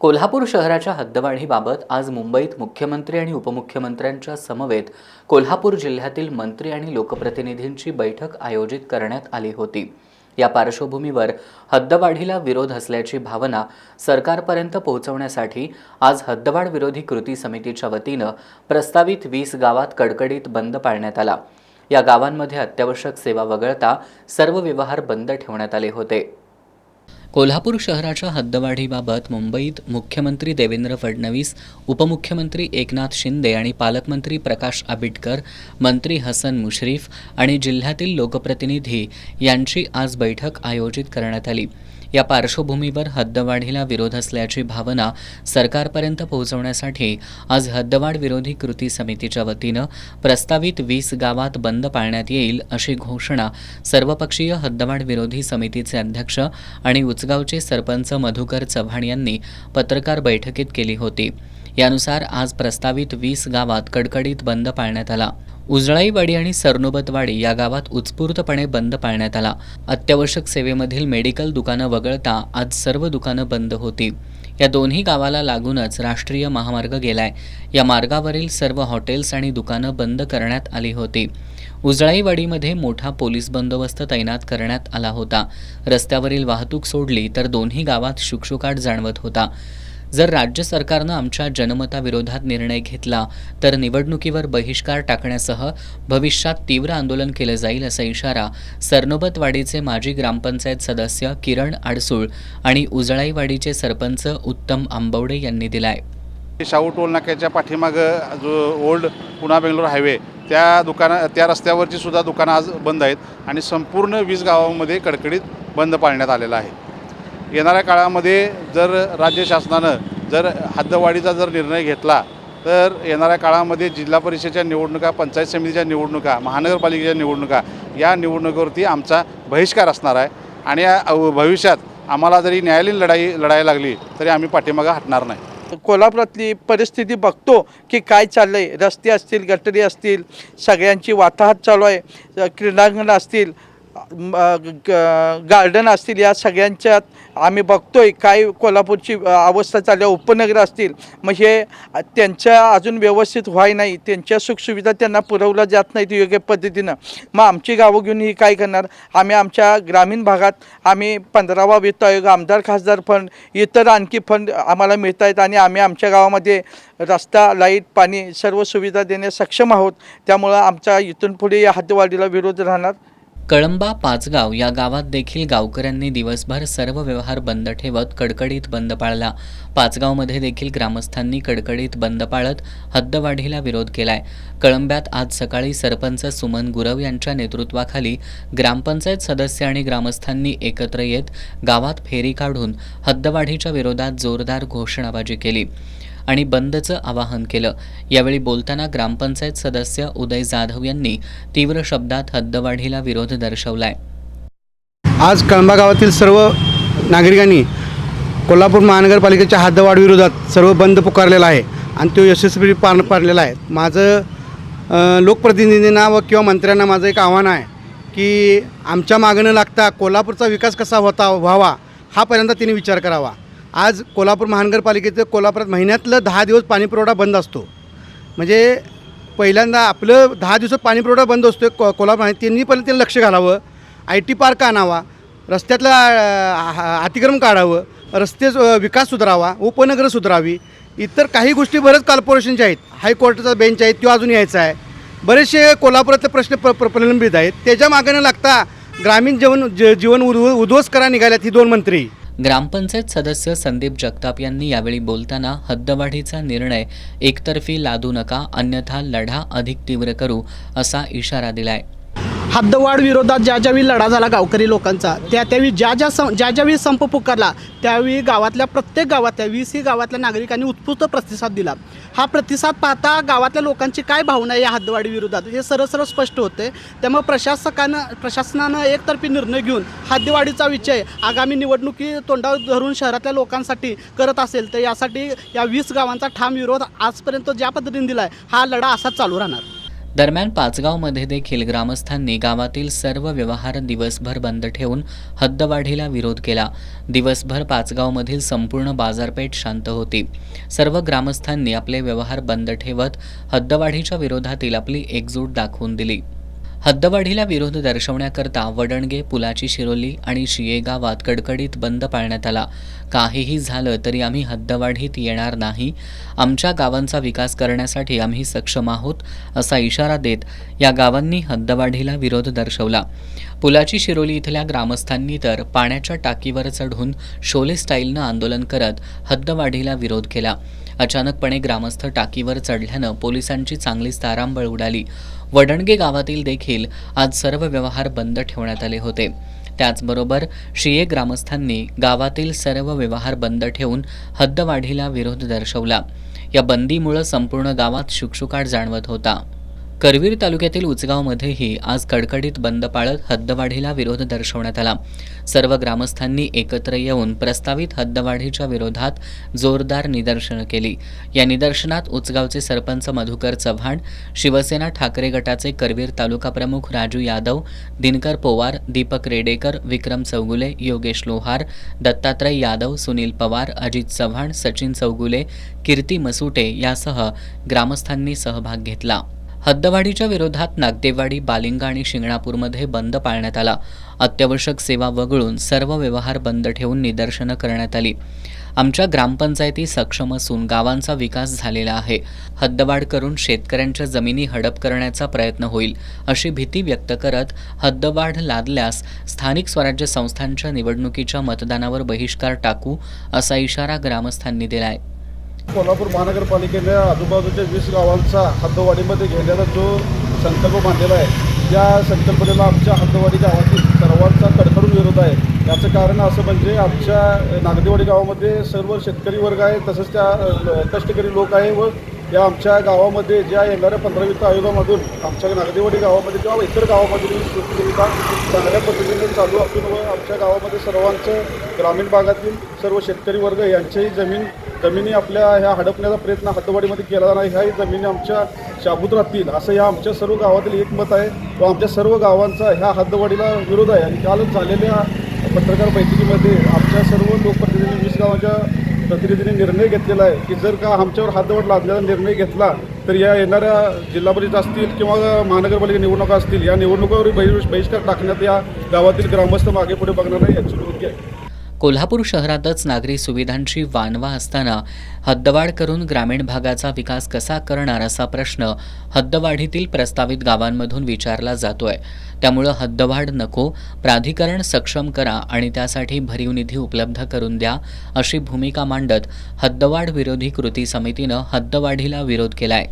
कोल्हापूर शहराच्या हद्दवाढीबाबत आज मुंबईत मुख्यमंत्री आणि उपमुख्यमंत्र्यांच्या समवेत कोल्हापूर जिल्ह्यातील मंत्री आणि लोकप्रतिनिधींची बैठक आयोजित करण्यात आली होती। या पार्श्वभूमीवर हद्दवाढीला विरोध असल्याची भावना सरकारपर्यंत पोहोचवण्यासाठी आज हद्दवाढ विरोधी कृती समितीच्या वतीनं प्रस्तावित 20 गावात कडकडीत बंद पाळण्यात आला। या गावांमध्ये अत्यावश्यक सेवा वगळता सर्व व्यवहार बंद ठेवण्यात आले होते। कोल्हापूर शहराच्या हद्दवाढीबाबत मुंबईत मुख्यमंत्री देवेंद्र फडणवीस, उपमुख्यमंत्री एकनाथ शिंदे आणि पालकमंत्री प्रकाश आंबेडकर, मंत्री हसन मुश्रीफ आणि जिल्ह्यातील लोकप्रतिनिधी यांची आज बैठक आयोजित करण्यात आली। या पार्श्वभूमीवर हद्दवाढीला विरोध असल्याची भावना सरकारपर्यंत पोहोचवण्यासाठी आज हद्दवाढ विरोधी कृती समितीच्या वतीनं प्रस्तावित 20 गावात बंद पाळण्यात येईल अशी घोषणा सर्वपक्षीय हद्दवाढ विरोधी समितीचे अध्यक्ष आणि उचगावचे सरपंच मधुकर चव्हाण यांनी पत्रकार बैठकीत केली होती। यानुसार आज प्रस्तावित 20 गावात कडकडीत बंद पाळण्यात आला। उजळाईवाडी आणि सरनोबतवाडी या गावात उत्स्फूर्तपणे बंद पाळण्यात आला। अत्यावश्यक सेवेमधील मेडिकल दुकानं वगळता आज सर्व दुकानं बंद होती। या दोन्ही गावाला लागूनच राष्ट्रीय महामार्ग गेलाय। या मार्गावरील सर्व हॉटेल्स आणि दुकानं बंद करण्यात आली होती। उजळाईवाडीमध्ये मोठा पोलीस बंदोबस्त तैनात करण्यात आला होता। रस्त्यावरील वाहतूक सोडली तर दोन्ही गावात शुकशुकाट जाणवत होता। जर राज्य सरकारनं आमच्या जनमताविरोधात निर्णय घेतला तर निवडणुकीवर बहिष्कार टाकण्यासह भविष्यात तीव्र आंदोलन केलं जाईल असा इशारा सरनोबतवाडीचे माजी ग्रामपंचायत सदस्य किरण आडसूळ आणि उजळाईवाडीचे सरपंच उत्तम आंबवडे यांनी दिलाय। शाहू टोल नाक्याच्या पाठीमागं जो ओल्ड पुणे बेंगलोर हायवे त्या रस्त्यावरची सुद्धा दुकानं आज बंद आहेत आणि संपूर्ण 20 गावांमध्ये कडकडीत बंद पाळण्यात आलेला आहे। येणाऱ्या काळामध्ये जर राज्य शासनानं जर हद्दवाढीचा जर निर्णय घेतला तर येणाऱ्या काळामध्ये जिल्हा परिषदेच्या निवडणुका, पंचायत समितीच्या निवडणुका, महानगरपालिकेच्या निवडणुका या निवडणुकीवरती आमचा बहिष्कार असणार आहे आणि भविष्यात आम्हाला जरी न्यायालयीन लढाई लागली तरी आम्ही पाठीमागं हटणार नाही। कोल्हापुरातली परिस्थिती बघतो की काय चाललंय, रस्ते असतील, गटारी असतील, सगळ्यांची वाताहत चालू आहे, क्रीडांगण असतील, गार्डन असतील, या सगळ्यांच्यात आम्ही बघतोय काय कोल्हापूरची अवस्था चालली आहे। उपनगर असतील म्हणजे त्यांच्या अजून व्यवस्थित व्हाय नाही, त्यांच्या सुखसुविधा त्यांना पुरवल्या जात नाहीत योग्य पद्धतीनं। मग आमची गावं घेऊन ही काय करणार? आम्ही आमच्या ग्रामीण भागात आम्ही 15वा वित्त आयोग, आमदार खासदार फंड, इतर आणखी फंड आम्हाला मिळत आहेत आणि आम्ही आमच्या गावामध्ये रस्ता, लाईट, पाणी सर्व सुविधा देण्यास सक्षम आहोत। त्यामुळं आमचा इथून पुढे या हद्दवाढीला विरोध राहणार। कळंबा, पाचगाव या गावात देखील गावकऱ्यांनी दिवसभर सर्व व्यवहार बंद ठेवत कडकडीत बंद पाळला। पाचगावमध्ये देखील ग्रामस्थांनी कडकडीत बंद पाळत हद्दवाढीला विरोध केलाय। कळंब्यात आज सकाळी सरपंच सुमन गुरव यांच्या नेतृत्वाखाली ग्रामपंचायत सदस्य आणि ग्रामस्थांनी एकत्र येत गावात फेरी काढून हद्दवाढीच्या विरोधात जोरदार घोषणाबाजी केली आणि बंदचं आवाहन केलं। यावेळी बोलताना ग्रामपंचायत सदस्य उदय जाधव यांनी तीव्र शब्दात हद्दवाढीला विरोध दर्शवलाय। आज कळंबा गावातील सर्व नागरिकांनी कोल्हापूर महानगरपालिकेच्या हद्दवाढ विरोधात सर्व बंद पुकारलेला आहे आणि तो यशस्वी पार पाडलेला आहे। माझं लोकप्रतिनिधींना किंवा मंत्र्यांना माझं एक आव्हान आहे की आमच्या मागं न लागता कोल्हापूरचा विकास कसा व्हावा हा पहिल्यांदा तिने विचार करावा। आज कोल्हापूर महानगरपालिकेचं कोल्हापुरात महिन्यातलं 10 दिवस पाणीपुरवठा बंद असतो। म्हणजे पहिल्यांदा आपलं 10 दिवसात पाणीपुरवठा बंद असतो कोल्हापूर, त्यांनी पण त्याला लक्ष घालावं। IT पार्क आणावा, रस्त्यातलं अतिक्रमण काढावं, रस्ते विकास सुधारावा, उपनगरं सुधारावी, इतर काही गोष्टी बरेच कॉर्पोरेशनच्या आहेत, हायकोर्टाचा बेंच आहे तो अजून यायचा आहे, बरेचसे कोल्हापुरातले प्रश्न प्रलंबित आहेत। त्याच्या मागे न लागता ग्रामीण जीवन उद्ध्वस्त करा निघाल्यात ही 2 मंत्री। ग्रामपंचायत सदस्य संदीप जगताप यांनी यावेळी बोलताना हद्दवाढीचा निर्णय एकतर्फी लादू नका, अन्यथा लढा अधिक तीव्र करू असा इशारा दिलाय। हद्दवाढ विरोधात ज्यावेळी लढा झाला गावकरी लोकांचा, त्यावेळी ज्यावेळी संप पुकारला त्यावेळी गावातल्या प्रत्येक गावातल्या 20 गावातल्या नागरिकांनी उत्स्फूर्त प्रतिसाद दिला। हा प्रतिसाद पाहता गावातल्या लोकांची काय भावना आहे या हद्दवाढी विरोधात हे सरळ स्पष्ट होते। त्यामुळे प्रशासनानं एकतर्फी निर्णय घेऊन हद्दवाढीचा विषय आगामी निवडणुकी तोंडावर धरून शहरातल्या लोकांसाठी करत असेल तर यासाठी या 20 गावांचा ठाम विरोध आजपर्यंत ज्या पद्धतीने दिला आहे हा लढा असाच चालू राहणार। दरम्यान पाचगावमध्ये देखील ग्रामस्थांनी गावातील सर्व व्यवहार दिवसभर बंद ठेवून हद्दवाढीला विरोध केला. दिवसभर पाचगावमधील संपूर्ण बाजारपेठ शांत होती. सर्व ग्रामस्थांनी आपले व्यवहार बंद ठेवत हद्दवाढीच्या विरोधातील आपली एकजूट दाखवून दिली. हद्दवाढीला विरोध दर्शवण्याकरता वडणगे, पुलाची शिरोली आणि शिये गावात कडकडीत बंद पाळण्यात आला. काहीही झालं तरी आम्ही हद्दवाढीत येणार नाही. आमच्या गावांचा विकास करण्यासाठी आम्ही सक्षम आहोत असा इशारा देत या गावांनी हद्दवाढीला विरोध दर्शवला. पुलाची शिरोली इथल्या ग्रामस्थांनी तर पाण्याच्या टाकीवर चढून शोले स्टाईलनं आंदोलन करत हद्दवाढीला विरोध केला. अचानकपणे ग्रामस्थ टाकीवर चढल्यानं पोलिसांची चांगलीच तारांबळ उडाली. वडणगे गावातील देखील आज सर्व व्यवहार बंद ठेवण्यात आले होते. त्याचबरोबर शिये ग्रामस्थांनी गावातील सर्व व्यवहार बंद ठेवून हद्दवाढीला विरोध दर्शवला. या बंदीमुळे संपूर्ण गावात शुकशुकाट जाणवत होता. करवीर तालुक्यातील उचगावमध्येही आज कडकडीत बंद पाळत हद्दवाढीला विरोध दर्शवण्यात आला. सर्व ग्रामस्थांनी एकत्र येऊन प्रस्तावित हद्दवाढीच्या विरोधात जोरदार निदर्शनं केली. या निदर्शनात उचगावचे सरपंच मधुकर चव्हाण, शिवसेना ठाकरे गटाचे करवीर तालुका प्रमुख राजू यादव, दिनकर पोवार, दीपक रेडेकर, विक्रम चौगुले, योगेश लोहार, दत्तात्रय यादव, सुनील पवार, अजित चव्हाण, सचिन चौगुले, कीर्ती मसुटे यासह ग्रामस्थांनी सहभाग घेतला. हद्दवाढीच्या विरोधात नागदेवाडी, बालिंगा आणि शिंगणापूरमध्ये बंद पाळण्यात आला. अत्यावश्यक सेवा वगळून सर्व व्यवहार बंद ठेवून निदर्शनं करण्यात आली. आमच्या ग्रामपंचायती सक्षम असून गावांचा विकास झालेला आहे. हद्दवाढ करून शेतकऱ्यांच्या जमिनी हडप करण्याचा प्रयत्न होईल अशी भीती व्यक्त करत हद्दवाढ लादल्यास स्थानिक स्वराज्य संस्थांच्या निवडणुकीच्या मतदानावर बहिष्कार टाकू असा इशारा ग्रामस्थांनी दिलाय. कोल्हापूर महानगरपालिकेने आजूबाजूच्या 20 गावांचा हद्दवाढीमध्ये घेण्याचा जो संकल्प मांडलेला आहे, त्या संकल्पनेला आमच्या हद्दवाडी गावातील सर्वांचा कडकडून विरोध आहे. याचं कारण असं म्हणजे आमच्या नागदेवाडी गावामध्ये सर्व शेतकरी वर्ग आहे, तसंच त्या कष्टकरी लोक आहे व या आमच्या गावामध्ये ज्या येणाऱ्या 15 वित्त आयोगामधून आमच्या नागदेवाडी गावामध्ये किंवा इतर गावामध्ये सुविधा चांगल्या पद्धतीने चालू असून व आमच्या गावामध्ये सर्वांचं ग्रामीण भागातील सर्व शेतकरी वर्ग यांच्याही जमिनी आपल्या ह्या हडपण्याचा प्रयत्न हद्दवाडीमध्ये केला जाणार. ह्याही जमिनी आमच्या शाबूत राहतील असं ह्या आमच्या सर्व गावातील एकमत आहे व आमच्या सर्व गावांचा ह्या हद्दवाढीला विरोध आहे. आणि कालच झालेल्या पत्रकार बैठकीमध्ये आमच्या सर्व लोकप्रतिनिधी 20 गावांच्या प्रतिनिधींनी निर्णय घेतलेला आहे की जर का आमच्यावर हद्दवाढ लादण्याचा निर्णय घेतला तर या येणाऱ्या जिल्हा परिषद असतील किंवा महानगरपालिका निवडणुका असतील, या निवडणुकावर बहिष्कार टाकण्यात या गावातील ग्रामस्थ मागे पुढे बघणार नाही याची विनंती आहे. कोल्हापूर शहरातच नागरी सुविधांची वानवा असताना हद्दवाढ करून ग्रामीण भागाचा विकास कसा करणार असा प्रश्न हद्दवाढीतील प्रस्तावित गावांमधून विचारला जातोय. त्यामुळं हद्दवाढ नको, प्राधिकरण सक्षम करा आणि त्यासाठी भरीव निधी उपलब्ध करून द्या अशी भूमिका मांडत हद्दवाढ विरोधी कृती समितीनं हद्दवाढीला विरोध केलाय.